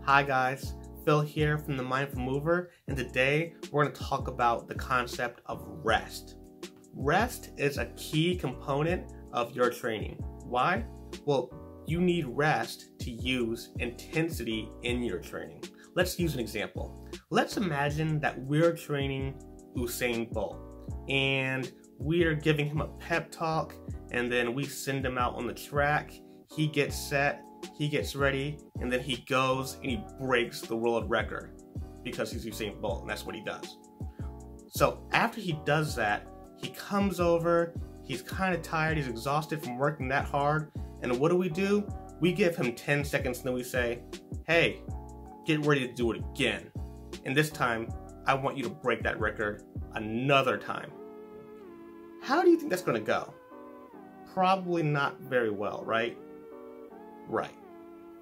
Hi guys, Phil here from the Mindful Mover, and today we're going to talk about the concept of rest. Rest is a key component of your training. Why? Well, you need rest to use intensity in your training. Let's use an example. Let's imagine that we're training Usain Bolt and we're giving him a pep talk, and then we send him out on the track. He gets set, he gets ready, and then he goes and he breaks the world record because he's Usain Bolt, and that's what he does. So after he does that, he comes over, he's kind of tired, he's exhausted from working that hard, and what do? We give him 10 seconds and then we say, hey, get ready to do it again. And this time, I want you to break that record another time. How do you think that's going to go? Probably not very well, right? Right.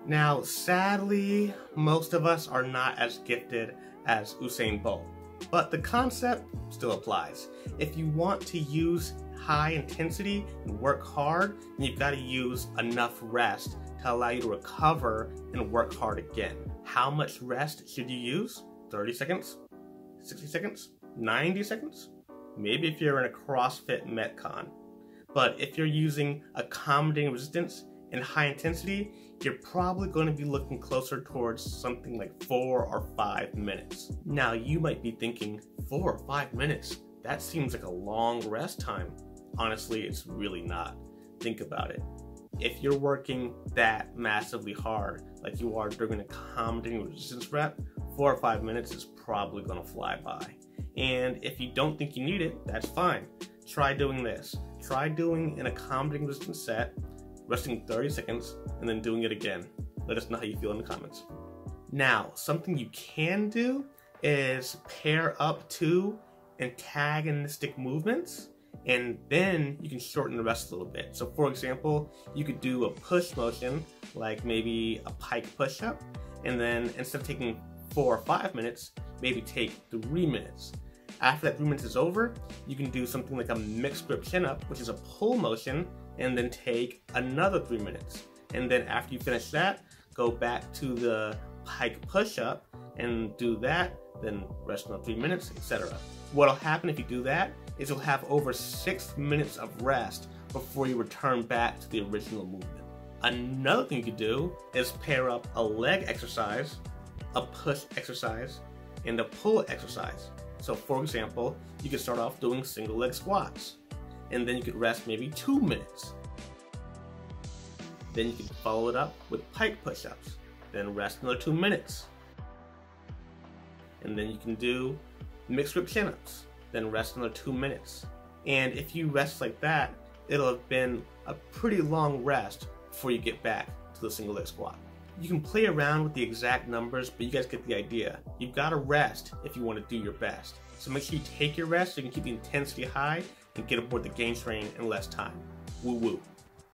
Now, sadly, most of us are not as gifted as Usain Bolt, but the concept still applies. If you want to use high intensity and work hard, then you've got to use enough rest to allow you to recover and work hard again. How much rest should you use? 30 seconds? 60 seconds? 90 seconds? Maybe if you're in a CrossFit Metcon. But if you're using accommodating resistance and high intensity, you're probably going to be looking closer towards something like 4 or 5 minutes. Now you might be thinking, 4 or 5 minutes? That seems like a long rest time. Honestly, it's really not. Think about it. If you're working that massively hard, like you are during an accommodating resistance rep, 4 or 5 minutes is probably going to fly by. And if you don't think you need it, that's fine. Try doing this. Try doing an accommodating resistance set, resting 30 seconds, and then doing it again. Let us know how you feel in the comments. Now, something you can do is pair up two antagonistic movements, and then you can shorten the rest a little bit. So for example, you could do a push motion, like maybe a pike push-up, and then instead of taking 4 or 5 minutes, maybe take 3 minutes. After that 3 minutes is over, you can do something like a mixed grip chin-up, which is a pull motion, and then take another 3 minutes. And then after you finish that, go back to the pike push-up and do that, then rest another 3 minutes, etc. What'll happen if you do that is you'll have over 6 minutes of rest before you return back to the original movement. Another thing you could do is pair up a leg exercise, a push exercise, and a pull exercise. So for example, you could start off doing single leg squats, and then you could rest maybe 2 minutes. Then you can follow it up with pike push-ups, then rest another 2 minutes. And then you can do mixed grip chin-ups, then rest another 2 minutes. And if you rest like that, it'll have been a pretty long rest before you get back to the single leg squat. You can play around with the exact numbers, but you guys get the idea. You've got to rest if you want to do your best. So make sure you take your rest so you can keep the intensity high and get aboard the game train in less time. Woo woo.